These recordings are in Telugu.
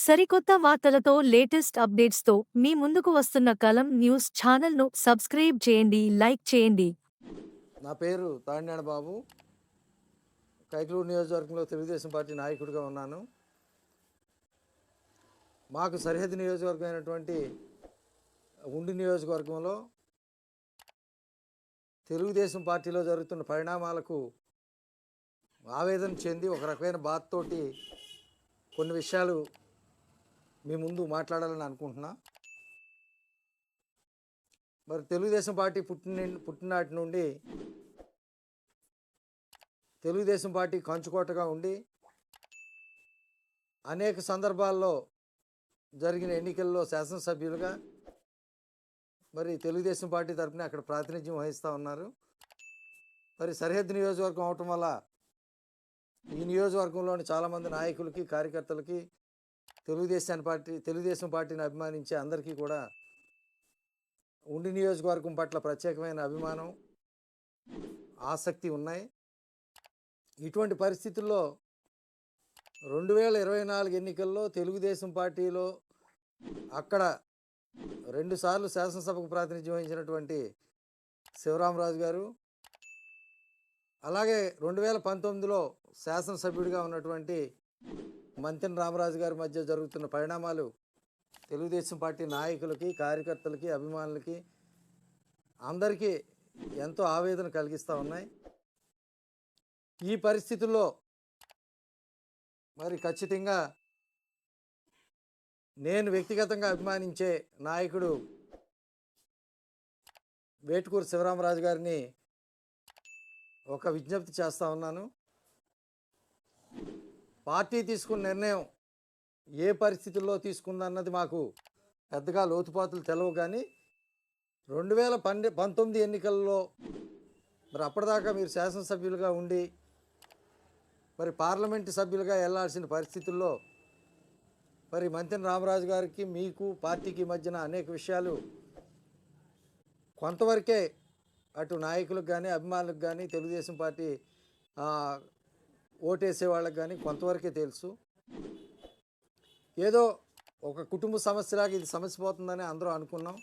సరికొత్త వార్తలతో లేటెస్ట్ అప్డేట్స్తో మీ ముందుకు వస్తున్న కలం న్యూస్ ఛానల్ను సబ్స్క్రైబ్ చేయండి, లైక్ చేయండి. నా పేరు తాడినాడ బాబు. కైకలూరు నియోజకవర్గంలో తెలుగుదేశం పార్టీ నాయకుడిగా ఉన్నాను. మాకు సరిహద్దు నియోజకవర్గం అయినటువంటి ఉండి నియోజకవర్గంలో తెలుగుదేశం పార్టీలో జరుగుతున్న పరిణామాలకు ఆవేదన చెంది ఒక రకమైన బాధతోటి కొన్ని విషయాలు మీ ముందు మాట్లాడాలని అనుకుంటున్నా. మరి తెలుగుదేశం పార్టీ పుట్టినాటి నుండి తెలుగుదేశం పార్టీ కంచుకోటగా ఉండి అనేక సందర్భాల్లో జరిగిన ఎన్నికల్లో శాసనసభ్యులుగా మరి తెలుగుదేశం పార్టీ తరఫున అక్కడ ప్రాతినిధ్యం వహిస్తూ ఉన్నారు. మరి సరిహద్దు నియోజకవర్గం అవటం వల్ల ఈ నియోజకవర్గంలోని చాలామంది నాయకులకి, కార్యకర్తలకి, తెలుగుదేశం పార్టీని అభిమానించే అందరికీ కూడా ఉండి నియోజకవర్గం పట్ల ప్రత్యేకమైన అభిమానం, ఆసక్తి ఉన్నాయి. ఇటువంటి పరిస్థితుల్లో 2024 ఎన్నికల్లో తెలుగుదేశం పార్టీలో అక్కడ 2 సార్లు శాసనసభకు ప్రాతినిధ్యం వహించినటువంటి శివరామరాజు గారు, అలాగే 2019లో శాసనసభ్యుడిగా ఉన్నటువంటి మంతెన రామరాజు గారి మధ్య జరుగుతున్న పరిణామాలు తెలుగుదేశం పార్టీ నాయకులకి, కార్యకర్తలకి, అభిమానులకి అందరికీ ఎంతో ఆవేదన కలిగిస్తూ ఉన్నాయి. ఈ పరిస్థితుల్లో మరి ఖచ్చితంగా నేను వ్యక్తిగతంగా అభిమానించే నాయకుడు వేటుకూరు శివరామరాజు గారిని ఒక విజ్ఞప్తి చేస్తూ ఉన్నాను. పార్టీ తీసుకున్న నిర్ణయం ఏ పరిస్థితుల్లో తీసుకుందన్నది మాకు పెద్దగా లోతుపాతులు తెలవు, కానీ 2019 ఎన్నికల్లో మరి అప్పటిదాకా మీరు శాసనసభ్యులుగా ఉండి మరి పార్లమెంటు సభ్యులుగా వెళ్లాల్సిన పరిస్థితుల్లో మరి మంతెన రామరాజు గారికి, మీకు, పార్టీకి మధ్యన అనేక విషయాలు కొంతవరకే అటు నాయకులకు కానీ, అభిమానులకు కానీ, తెలుగుదేశం పార్టీ ఓటేసే వాళ్ళకి కానీ కొంతవరకే తెలుసు. ఏదో ఒక కుటుంబ సమస్యలాగా ఇది సమస్య పోతుందని అందరూ అనుకున్నాం.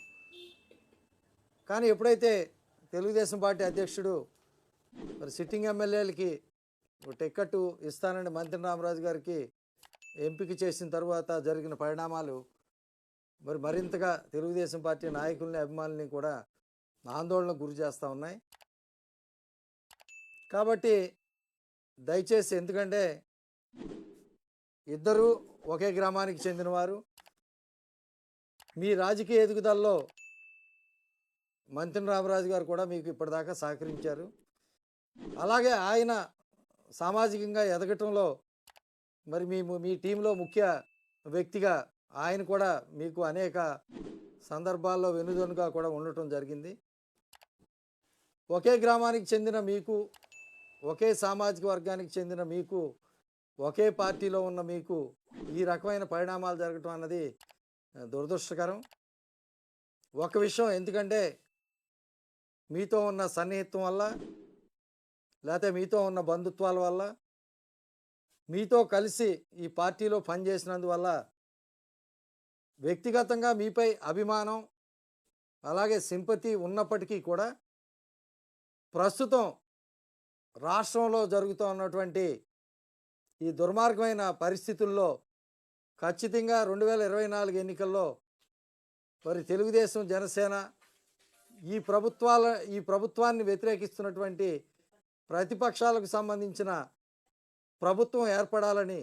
కానీ ఎప్పుడైతే తెలుగుదేశం పార్టీ అధ్యక్షుడు మరి సిట్టింగ్ ఎమ్మెల్యేలకి టికెట్ ఇస్తానని మంతెన రామరాజు గారికి ఎంపిక చేసిన తర్వాత జరిగిన పరిణామాలు మరి మరింతగా తెలుగుదేశం పార్టీ నాయకుల్ని, అభిమానుల్ని కూడా ఆందోళనకు గురి చేస్తూ ఉన్నాయి. కాబట్టి దయచేసి, ఎందుకంటే ఇద్దరూ ఒకే గ్రామానికి చెందినవారు, మీ రాజకీయ ఎదుగుదలలో మంతెన రామరాజు గారు కూడా మీకు ఇప్పటిదాకా సహకరించారు. అలాగే ఆయన సామాజికంగా ఎదగటంలో మరి మీ టీంలో ముఖ్య వ్యక్తిగా ఆయన కూడా మీకు అనేక సందర్భాల్లో వెనుదనుగా కూడా ఉండటం జరిగింది. ఒకే గ్రామానికి చెందిన మీకు, ఒకే సామాజిక వర్గానికి చెందిన మీకు, ఒకే పార్టీలో ఉన్న మీకు ఈ రకమైన పరిణామాలు జరగటం అన్నది దురదృష్టకరం. ఒక విషయం, ఎందుకంటే మీతో ఉన్న సన్నిహిత్వం వల్ల, లేకపోతే మీతో ఉన్న బంధుత్వాల వల్ల, మీతో కలిసి ఈ పార్టీలో పనిచేసినందువల్ల వ్యక్తిగతంగా మీపై అభిమానం, అలాగే సింపతి ఉన్నప్పటికీ కూడా ప్రస్తుతం రాష్ట్రంలో జరుగుతూ ఉన్నటువంటి ఈ దుర్మార్గమైన పరిస్థితుల్లో ఖచ్చితంగా 2024 ఎన్నికల్లో మరి తెలుగుదేశం, జనసేన ఈ ప్రభుత్వాన్ని వ్యతిరేకిస్తున్నటువంటి ప్రతిపక్షాలకు సంబంధించిన ప్రభుత్వం ఏర్పడాలని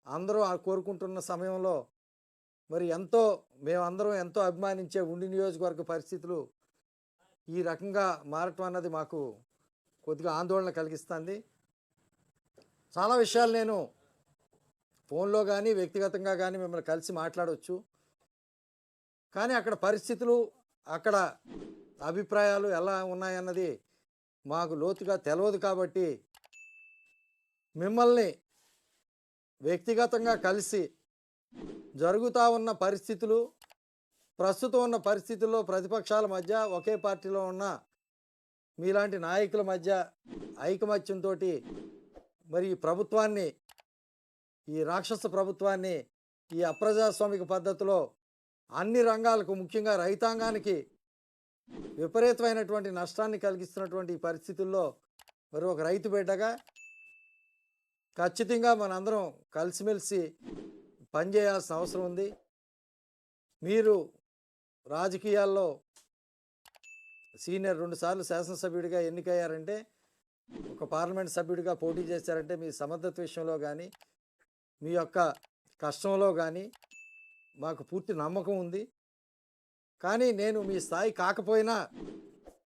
అందరూ కోరుకుంటున్న సమయంలో మరి మేమందరం ఎంతో అభిమానించే ఉండి నియోజకవర్గ పరిస్థితులు ఈ రకంగా మారటం అన్నది మాకు కొద్దిగా ఆందోళన కలిగిస్తుంది. చాలా విషయాలు నేను ఫోన్లో కానీ, వ్యక్తిగతంగా కానీ మిమ్మల్ని కలిసి మాట్లాడవచ్చు. కానీ అక్కడ పరిస్థితులు, అక్కడ అభిప్రాయాలు ఎలా ఉన్నాయన్నది మాకు లోతుగా తెలియదు. కాబట్టి మిమ్మల్ని వ్యక్తిగతంగా కలిసి జరుగుతూ ఉన్న పరిస్థితులు, ప్రస్తుతం ఉన్న పరిస్థితుల్లో ప్రతిపక్షాల మధ్య, ఒకే పార్టీలో ఉన్న మీలాంటి నాయకుల మధ్య ఐకమత్యంతో మరి ఈ రాక్షస ప్రభుత్వాన్ని ఈ అప్రజాస్వామిక పద్ధతిలో అన్ని రంగాలకు ముఖ్యంగా రైతాంగానికి విపరీతమైనటువంటి నష్టాన్ని కలిగిస్తున్నటువంటి ఈ పరిస్థితుల్లో మరి ఒక రైతు బిడ్డగా ఖచ్చితంగా మనందరం కలిసిమెలిసి పనిచేయాల్సిన అవసరం ఉంది. మీరు రాజకీయాల్లో సీనియర్ 2 సార్లు శాసనసభ్యుడిగా ఎన్నికయ్యారంటే, ఒక పార్లమెంట్ సభ్యుడిగా పోటీ చేశారంటే మీ సమర్థత విషయంలో కానీ మీ యొక్క కష్టంలో కానీ మాకు పూర్తి నమ్మకం ఉంది. కానీ నేను మీ స్థాయి కాకపోయినా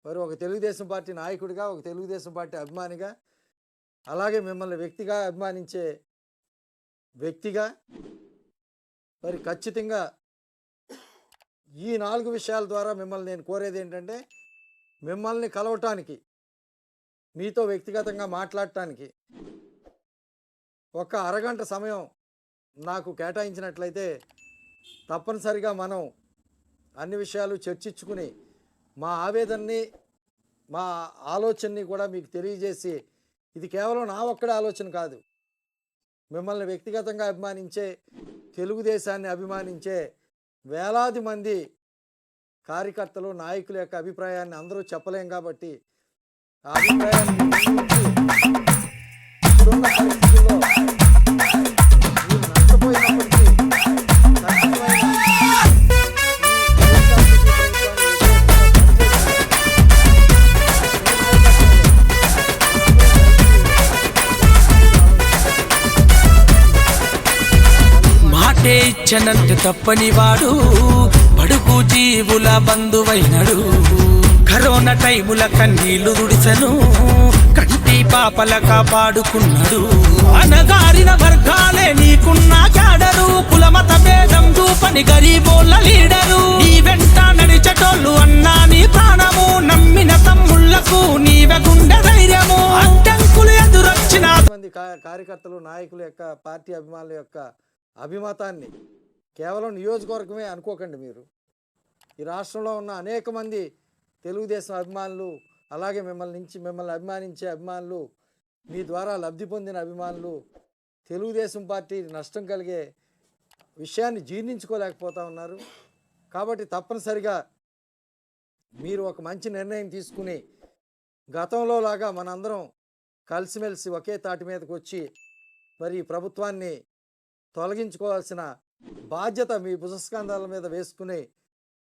మరి ఒక తెలుగుదేశం పార్టీ నాయకుడిగా, ఒక తెలుగుదేశం పార్టీ అభిమానిగా, అలాగే మిమ్మల్ని వ్యక్తిగా అభిమానించే వ్యక్తిగా మరి ఖచ్చితంగా ఈ 4 విషయాల ద్వారా మిమ్మల్ని నేను కోరేది ఏంటంటే, మిమ్మల్ని కలవటానికి, మీతో వ్యక్తిగతంగా మాట్లాడటానికి ఒక అరగంట సమయం నాకు కేటాయించినట్లయితే తప్పనిసరిగా మనం అన్ని విషయాలు చర్చించుకుని మా ఆవేదనని, మా ఆలోచనని కూడా మీకు తెలియజేసి, ఇది కేవలం నా ఒక్కడి ఆలోచన కాదు, మిమ్మల్ని వ్యక్తిగతంగా అభిమానించే, తెలుగుదేశాన్ని అభిమానించే వేలాది మంది కార్యకర్తలు, నాయకుల యొక్క అభిప్రాయాన్ని అందరూ చెప్పలేం కాబట్టి ఆ అభిప్రాయాన్ని ఇప్పుడున్న పరిస్థితుల్లో మీరు నష్టపోయినప్పటికీ ఖచ్చితమైన మాటే ఇచ్చనంటే తప్పని వాడు బడుగు జీవుల బంధువైనడు. కరోనా టైముల కన్నీళ్లు దుడిసెను, కంటి పాపల కాపాడుకున్నాడు. అనగారిన వర్గాలే నీకున్న కాడరు, కులమత భేదం చూపని గరీబోళ్ళ లీడరు. నీ వెంట నడిచటోళ్ళు అన్నా నీ ప్రాణము, నమ్మిన తమ్ముళ్లకు నీవే గుండె ధైర్యము. అడ్డంకులు ఎదురొచ్చిన మంది కార్యకర్తలు, నాయకుల యొక్క, పార్టీ అభిమానుల యొక్క అభిమతాన్ని కేవలం నియోజకవర్గమే అనుకోకండి. మీరు ఈ రాష్ట్రంలో ఉన్న అనేక మంది తెలుగుదేశం అభిమానులు, అలాగే మిమ్మల్ని అభిమానించే అభిమానులు, మీ ద్వారా లబ్ధి పొందిన అభిమానులు తెలుగుదేశం పార్టీ నష్టం కలిగే విషయాన్ని జీర్ణించుకోలేకపోతూ ఉన్నారు. కాబట్టి తప్పనిసరిగా మీరు ఒక మంచి నిర్ణయం తీసుకుని గతంలో లాగా మనందరం కలిసిమెలిసి ఒకే తాటి మీదకి వచ్చి మరి ఈ ప్రభుత్వాన్ని తొలగించుకోవాల్సిన బాధ్యత మీ భుజస్కంధాల మీద వేసుకుని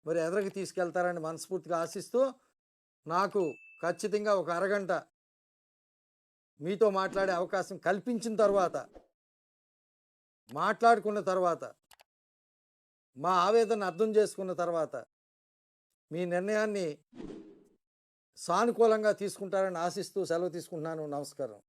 మరి ఎదురుకి తీసుకెళ్తారని మనస్ఫూర్తిగా ఆశిస్తూ, నాకు ఖచ్చితంగా ఒక అరగంట మీతో మాట్లాడే అవకాశం కల్పించిన తర్వాత, మాట్లాడుకున్న తర్వాత, మా ఆవేదన అర్థం చేసుకున్న తర్వాత మీ నిర్ణయాన్ని సానుకూలంగా తీసుకుంటారని ఆశిస్తూ సెలవు తీసుకుంటున్నాను. నమస్కారం.